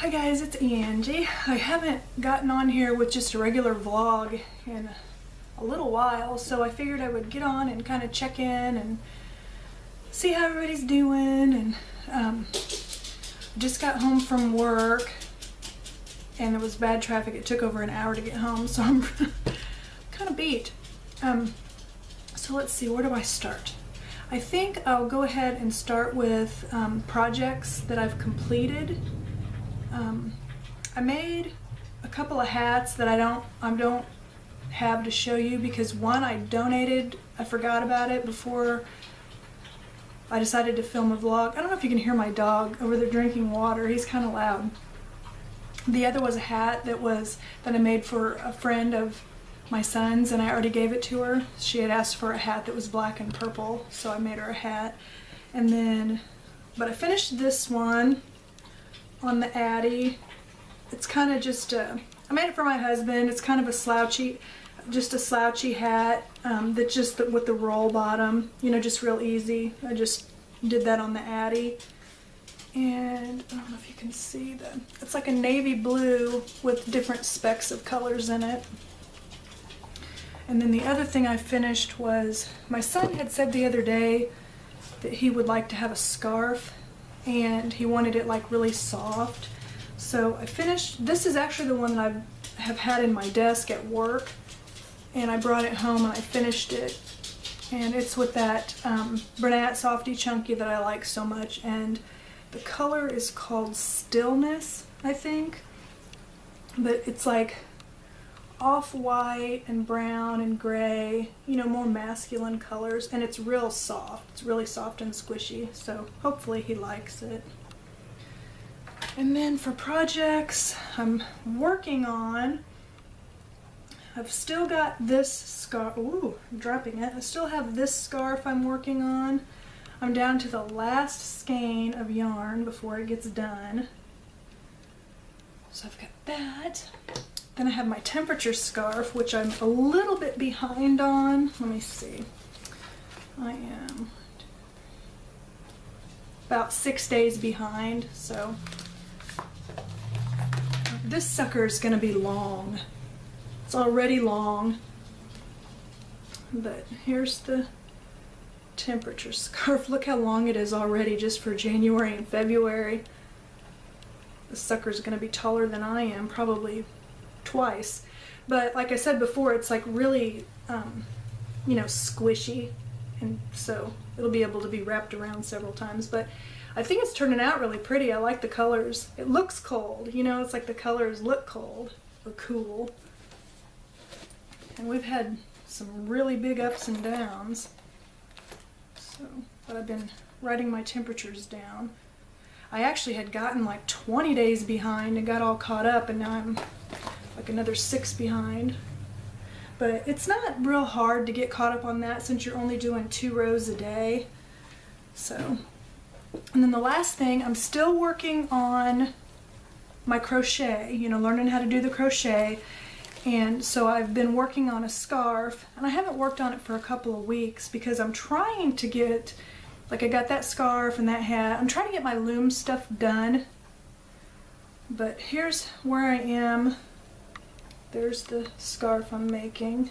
Hi guys, it's Angie. I haven't gotten on here with just a regular vlog in a little while, so I figured I would get on and kind of check in and see how everybody's doing. And just got home from work and there was bad traffic. It took over an hour to get home, so I'm kind of beat. So let's see, where do I start? I think I'll go ahead and start with projects that I've completed. I made a couple of hats that I don't have to show you because one I donated. I forgot about it before I decided to film a vlog. I don't know if you can hear my dog over there drinking water. He's kind of loud. The other was a hat that I made for a friend of my son's, and I already gave it to her. She had asked for a hat that was black and purple, so I made her a hat. And then, but I finished this one on the Addy. It's kind of just I made it for my husband. It's kind of a slouchy hat with the roll bottom, you know, just real easy. I just did that on the Addy. And I don't know if you can see it's like a navy blue with different specks of colors in it. And then the other thing I finished was, my son had said the other day that he would like to have a scarf and he wanted it like really soft. So I finished, this is actually the one that I have had in my desk at work, and I brought it home and I finished it. And it's with that Bernat Softy Chunky that I like so much, and the color is called Stillness, I think. But it's like off-white and brown and gray, you know, more masculine colors, and it's real soft. It's really soft and squishy, so hopefully he likes it. And then for projects I'm working on, I've still got this scarf. Ooh, I'm dropping it. I still have this scarf I'm working on. I'm down to the last skein of yarn before it gets done. So I've got that. Then I have my temperature scarf, which I'm a little bit behind on. Let me see. I am about 6 days behind, so this sucker is going to be long. It's already long, but here's the temperature scarf. Look how long it is already just for January and February. The sucker's going to be taller than I am, probably twice. But like I said before, it's like really, you know, squishy, and so it'll be able to be wrapped around several times. But I think it's turning out really pretty. I like the colors. It looks cold, you know, it's like the colors look cold or cool. And we've had some really big ups and downs. So, but I've been writing my temperatures down. I actually had gotten like 20 days behind and got all caught up, and now I'm like another 6 behind. But it's not real hard to get caught up on that since you're only doing 2 rows a day. So, and then the last thing, I'm still working on my crochet, you know, learning how to do the crochet. And so I've been working on a scarf, and I haven't worked on it for a couple of weeks because I'm trying to get, like I got that scarf and that hat. I'm trying to get my loom stuff done. But here's where I am. There's the scarf I'm making.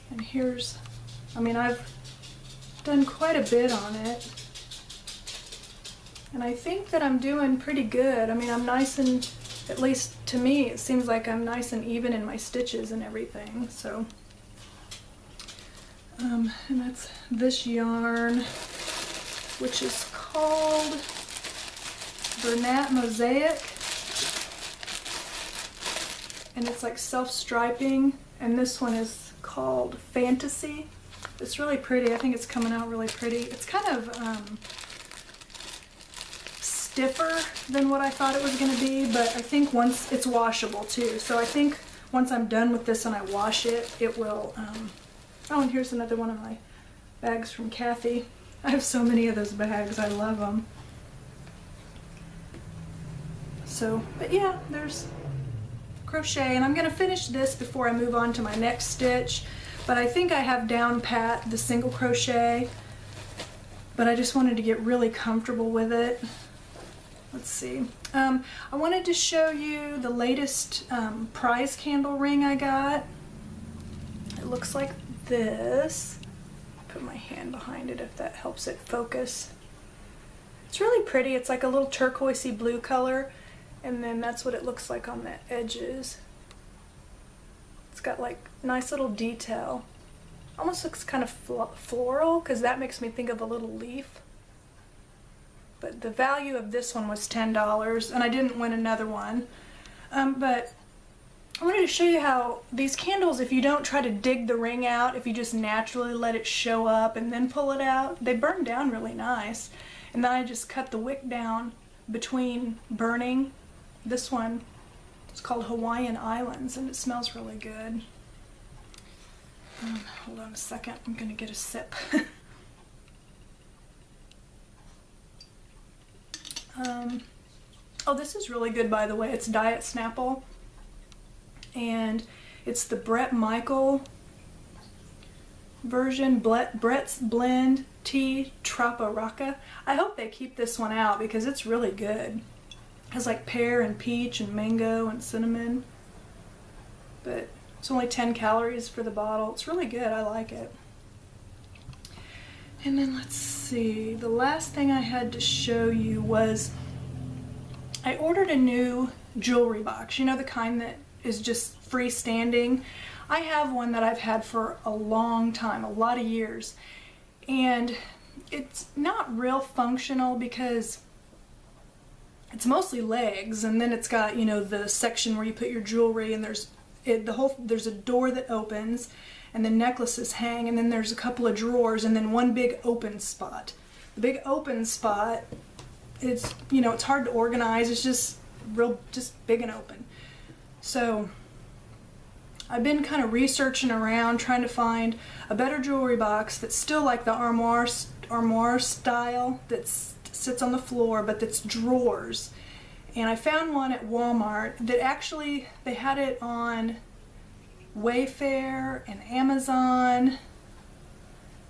And here's, I mean, I've done quite a bit on it. And I think that I'm doing pretty good. I mean, I'm nice and, at least to me, it seems like I'm nice and even in my stitches and everything. So, and that's this yarn, which is called Bernat Mosaic. And it's like self-striping, and this one is called Fantasy. It's really pretty. I think it's coming out really pretty. It's kind of stiffer than what I thought it was going to be, but I think once it's washable too. So I think once I'm done with this and I wash it, it will, oh, and here's another one of my bags from Kathy. I have so many of those bags. I love them. So, but yeah, there's crochet, and I'm going to finish this before I move on to my next stitch. But I think I have down pat the single crochet, but I just wanted to get really comfortable with it. let's see. I wanted to show you the latest prize candle ring I got. It looks like this. Put my hand behind it if that helps it focus. It's really pretty. It's like a little turquoisey blue color, and then that's what it looks like on the edges. It's got like nice little detail. Almost looks kind of floral, because that makes me think of a little leaf. But the value of this one was $10, and I didn't win another one. But I wanted to show you how these candles, if you don't try to dig the ring out, if you just naturally let it show up and then pull it out, they burn down really nice. And then I just cut the wick down between burning. This one is called Hawaiian Islands, and it smells really good. Hold on a second, I'm gonna get a sip. Oh, this is really good, by the way. It's Diet Snapple, and it's the Bret Michael version, Bret's Blend Tea Traparaka. I hope they keep this one out because it's really good. It has like pear and peach and mango and cinnamon, but it's only 10 calories for the bottle. It's really good. I like it. And then let's see, the last thing I had to show you was I ordered a new jewelry box. You know, the kind that is just freestanding. I have one that I've had for a long time, a lot of years, and it's not real functional because it's mostly legs, and then it's got, you know, the section where you put your jewelry, and there's a door that opens, and the necklaces hang, and then there's a couple of drawers, and then one big open spot. The big open spot, it's, you know, it's hard to organize. It's just big and open. So I've been kind of researching around, trying to find a better jewelry box that's still like the armoire style, that sits on the floor, but that's drawers. And I found one at Walmart that actually, they had it on Wayfair and Amazon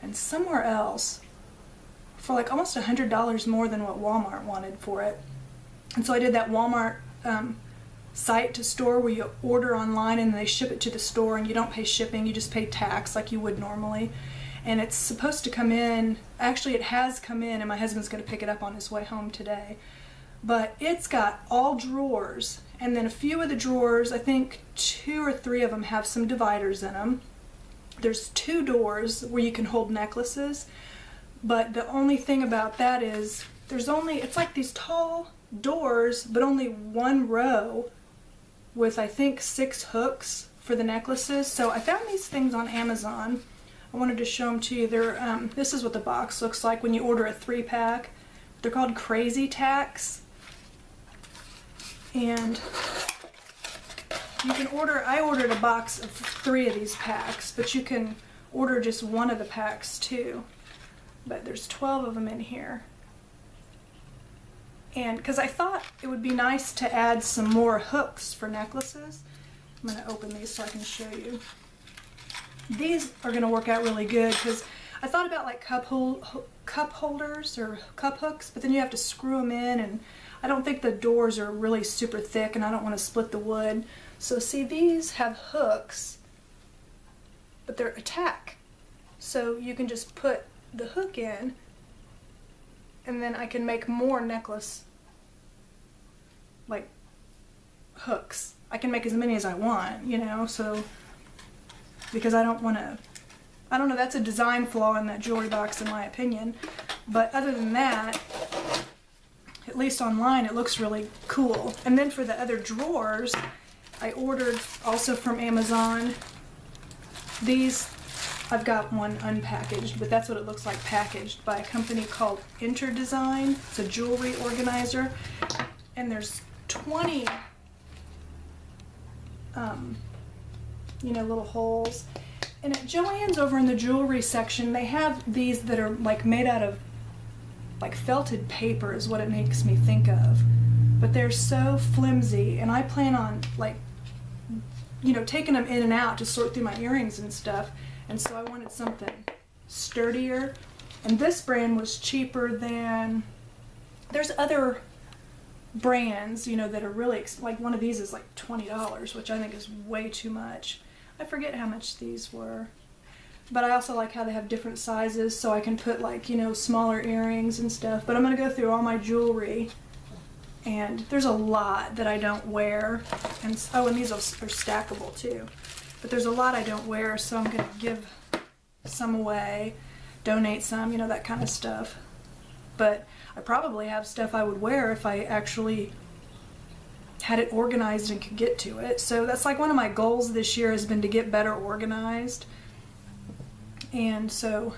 and somewhere else for like almost $100 more than what Walmart wanted for it. And so I did that Walmart site to store where you order online and they ship it to the store, and you don't pay shipping, you just pay tax like you would normally. And it's supposed to come in, actually it has come in, and my husband's going to pick it up on his way home today. But it's got all drawers, and then a few of the drawers, I think 2 or 3 of them have some dividers in them. There's 2 doors where you can hold necklaces, but the only thing about that is it's like these tall doors, but only one row with, I think, 6 hooks for the necklaces. So I found these things on Amazon. I wanted to show them to you. This is what the box looks like when you order a 3-pack. They're called Crazy Tacks. And you can I ordered a box of 3 of these packs, but you can order just one of the packs too. But there's 12 of them in here. And because I thought it would be nice to add some more hooks for necklaces. I'm going to open these so I can show you. These are going to work out really good because I thought about like cup holders or cup hooks, but then you have to screw them in, and I don't think the doors are really super thick, and I don't want to split the wood. So see, these have hooks, but they're a tack. So you can just put the hook in, and then I can make more necklace like hooks. I can make as many as I want, you know, so because I don't know, that's a design flaw in that jewelry box in my opinion. But other than that, at least online, it looks really cool. And then for the other drawers, I ordered also from Amazon. These, I've got one unpackaged, but that's what it looks like packaged, by a company called Interdesign. It's a jewelry organizer. And there's 20 you know, little holes. And at Joann's over in the jewelry section, they have these that are like made out of like felted paper is what it makes me think of. But they're so flimsy, and I plan on like, you know, taking them in and out to sort through my earrings and stuff. And so I wanted something sturdier. And this brand was cheaper than, there's other brands, you know, that are really, like one of these is like $20, which I think is way too much. I forget how much these were. But I also like how they have different sizes, so I can put like, you know, smaller earrings and stuff. But I'm going to go through all my jewelry, and there's a lot that I don't wear. And oh, and these are stackable too. But there's a lot I don't wear, so I'm going to give some away, donate some, you know, that kind of stuff. But I probably have stuff I would wear if I actually had it organized and could get to it. So that's like one of my goals this year has been to get better organized. And so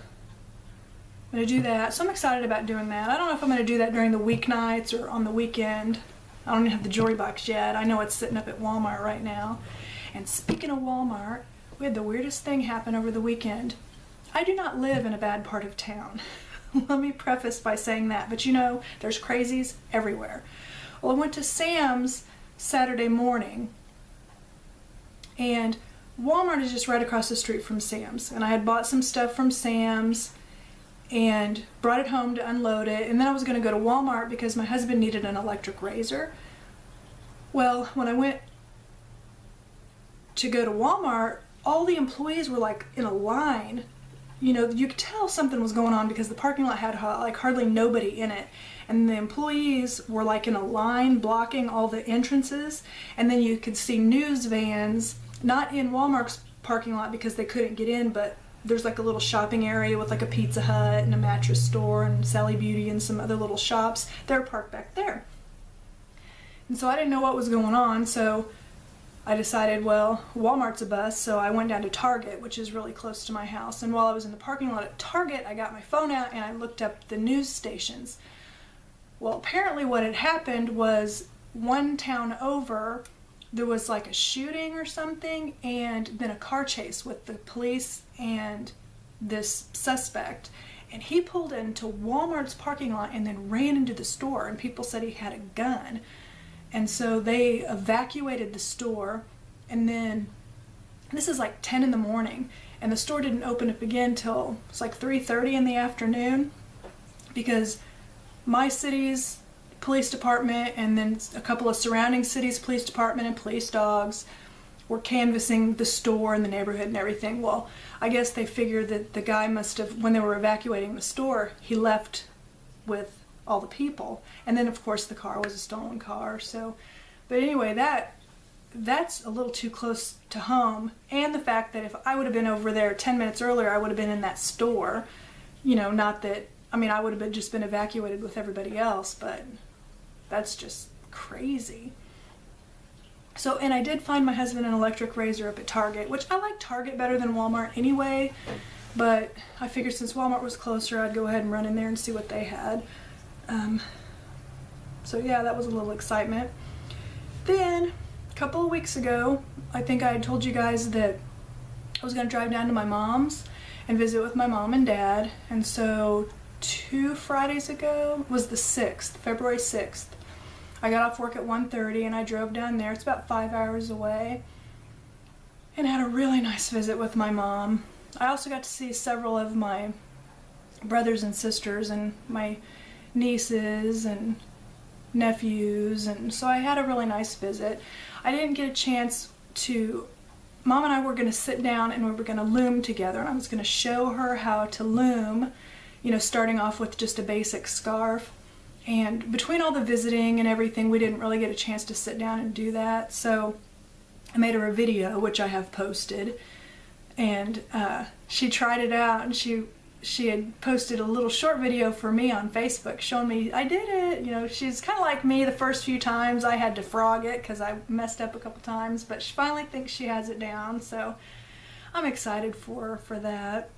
I'm going to do that. So I'm excited about doing that. I don't know if I'm going to do that during the weeknights or on the weekend. I don't even have the jewelry box yet. I know it's sitting up at Walmart right now. And speaking of Walmart, we had the weirdest thing happen over the weekend. I do not live in a bad part of town. Let me preface by saying that. But you know, there's crazies everywhere. Well, I went to Sam's Saturday morning, and Walmart is just right across the street from Sam's, and I had bought some stuff from Sam's and brought it home to unload it, and then I was going to go to Walmart because my husband needed an electric razor. Well, when I went to go to Walmart, all the employees were like in a line. You know, you could tell something was going on because the parking lot had like hardly nobody in it, and the employees were like in a line blocking all the entrances, and then you could see news vans not in Walmart's parking lot because they couldn't get in, but there's like a little shopping area with like a Pizza Hut and a mattress store and Sally Beauty and some other little shops. They're parked back there. And so I didn't know what was going on, so I decided, well, Walmart's a bust, so I went down to Target, which is really close to my house. And while I was in the parking lot at Target, I got my phone out and I looked up the news stations. Well, apparently what had happened was one town over, there was like a shooting or something, and then a car chase with the police and this suspect. And he pulled into Walmart's parking lot and then ran into the store, and people said he had a gun. And so they evacuated the store, and then this is like 10 in the morning, and the store didn't open up again till it's like 3:30 in the afternoon, because my city's police department and then a couple of surrounding cities' police department and police dogs were canvassing the store and the neighborhood and everything. Well, I guess they figured that the guy must have, when they were evacuating the store, he left with all the people. And then of course the car was a stolen car. So, but anyway, that's a little too close to home. And the fact that if I would have been over there 10 minutes earlier, I would have been in that store. You know, not that, I mean, I would have just been evacuated with everybody else, but that's just crazy. So, and I did find my husband an electric razor up at Target, which I like Target better than Walmart anyway, but I figured since Walmart was closer, I'd go ahead and run in there and see what they had. So yeah, that was a little excitement. Then, a couple of weeks ago, I think I had told you guys that I was going to drive down to my mom's and visit with my mom and dad, and so 2 Fridays ago was the 6th, February 6th. I got off work at 1:30 and I drove down there. It's about 5 hours away, and had a really nice visit with my mom. I also got to see several of my brothers and sisters and my nieces and nephews, and so I had a really nice visit. I didn't get a chance to, Mom and I were going to sit down and we were going to loom together, and I was going to show her how to loom, you know, starting off with just a basic scarf. And between all the visiting and everything, we didn't really get a chance to sit down and do that, so I made her a video, which I have posted, and she tried it out, and she had posted a little short video for me on Facebook showing me I did it. You know, she's kind of like me. The first few times I had to frog it because I messed up a couple times, but she finally thinks she has it down, so I'm excited for her for that.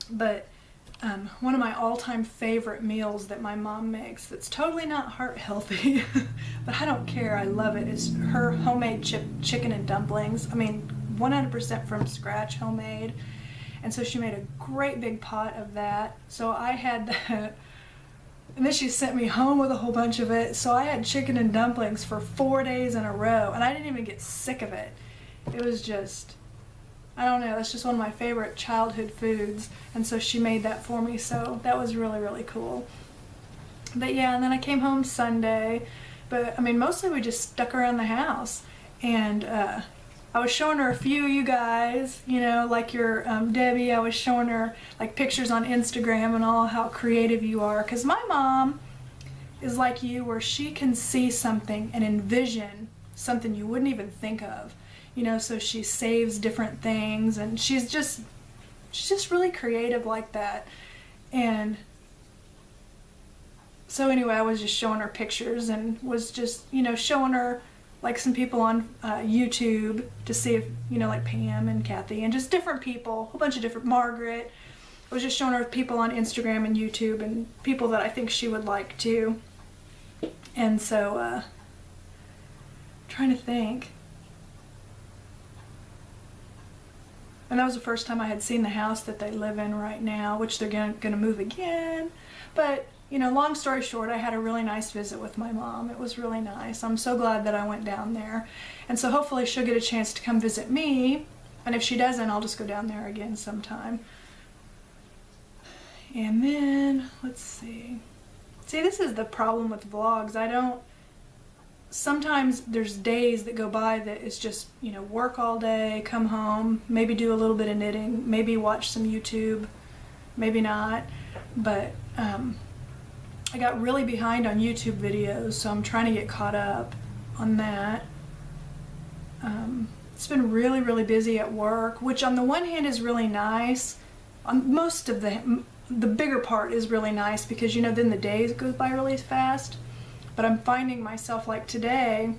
But one of my all-time favorite meals that my mom makes that's totally not heart healthy, but I don't care, I love it, is her homemade chicken and dumplings. I mean, 100% from scratch, homemade. And so she made a great big pot of that. So I had that, and then she sent me home with a whole bunch of it. So I had chicken and dumplings for 4 days in a row, and I didn't even get sick of it. It was just, I don't know, that's just one of my favorite childhood foods. And so she made that for me, so that was really, really cool. But yeah, and then I came home Sunday, But I mean, mostly we just stuck around the house. And I was showing her a few of you guys, you know, like your Debbie. I was showing her like pictures on Instagram and all, how creative you are. Because my mom is like you, where she can see something and envision something you wouldn't even think of. You know, so she saves different things, and she's just really creative like that. And so anyway, I was just showing her pictures and was just, you know, showing her like some people on YouTube to see if, you know, like Pam and Kathy and just different people, a whole bunch of different, Margaret. I was just showing her people on Instagram and YouTube and people that I think she would like too. And so, trying to think. And that was the first time I had seen the house that they live in right now, which they're gonna move again. But, you know, long story short, I had a really nice visit with my mom. It was really nice. I'm so glad that I went down there. And so hopefully she'll get a chance to come visit me. And if she doesn't, I'll just go down there again sometime. And then, let's see. See, this is the problem with vlogs. Sometimes there's days that go by that it's just, you know, work all day, come home, maybe do a little bit of knitting, maybe watch some YouTube, maybe not. But I got really behind on YouTube videos, so I'm trying to get caught up on that. It's been really, really busy at work, which on the one hand is really nice. On most of the bigger part is really nice because, you know, then the days go by really fast. But I'm finding myself, like today,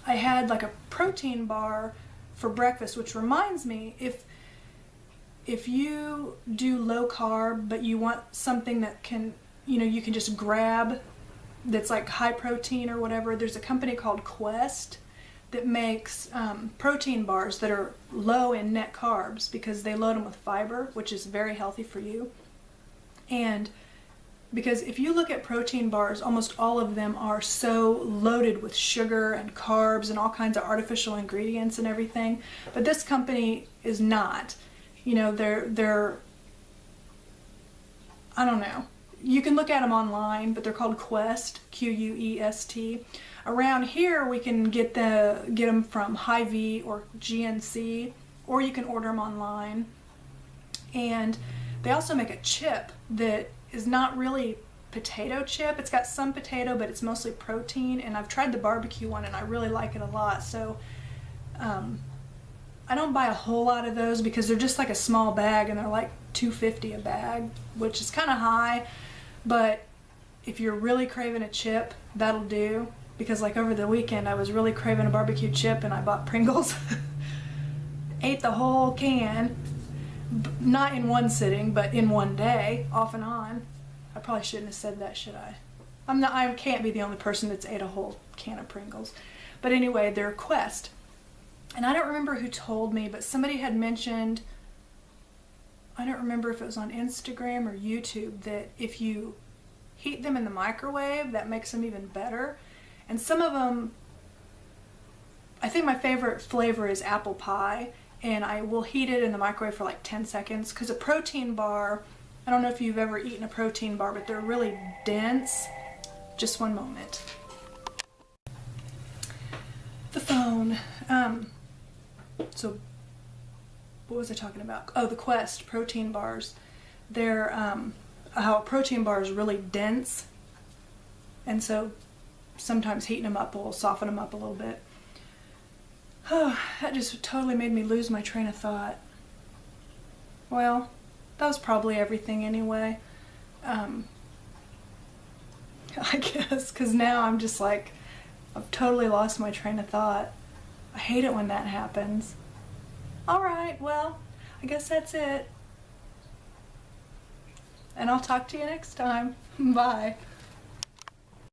I had like a protein bar for breakfast, which reminds me, if you do low carb, but you want something that can, you know, you can just grab, that's like high protein or whatever, there's a company called Quest that makes protein bars that are low in net carbs because they load them with fiber, which is very healthy for you. And because if you look at protein bars, almost all of them are so loaded with sugar and carbs and all kinds of artificial ingredients and everything. But this company is not. You know, they're I don't know. You can look at them online, but they're called Quest, Q-U-E-S-T. Around here, we can get them from Hy-Vee or GNC, or you can order them online. And they also make a chip that is not really potato chip. It's got some potato, but it's mostly protein. And I've tried the barbecue one, and I really like it a lot. So I don't buy a whole lot of those because they're just like a small bag, and they're like $2.50 a bag, which is kind of high. But if you're really craving a chip, that'll do. Because like over the weekend, I was really craving a barbecue chip, and I bought Pringles. Ate the whole can. Not in one sitting, but in one day, off and on. I probably shouldn't have said that, should I? I can't be the only person that's ate a whole can of Pringles. But anyway, they're Quest. And I don't remember who told me, but somebody had mentioned, I don't remember if it was on Instagram or YouTube, that if you heat them in the microwave, that makes them even better. And some of them, I think my favorite flavor is apple pie. And I will heat it in the microwave for like 10 seconds because a protein bar, I don't know if you've ever eaten a protein bar, but they're really dense. Just one moment. The phone. So what was I talking about? Oh, the Quest protein bars. They're, how a protein bar is really dense. And so sometimes heating them up will soften them up a little bit. Oh, that just totally made me lose my train of thought. Well, that was probably everything anyway. I guess, because now I'm just like, I've totally lost my train of thought. I hate it when that happens. Alright, well, I guess that's it. And I'll talk to you next time. Bye.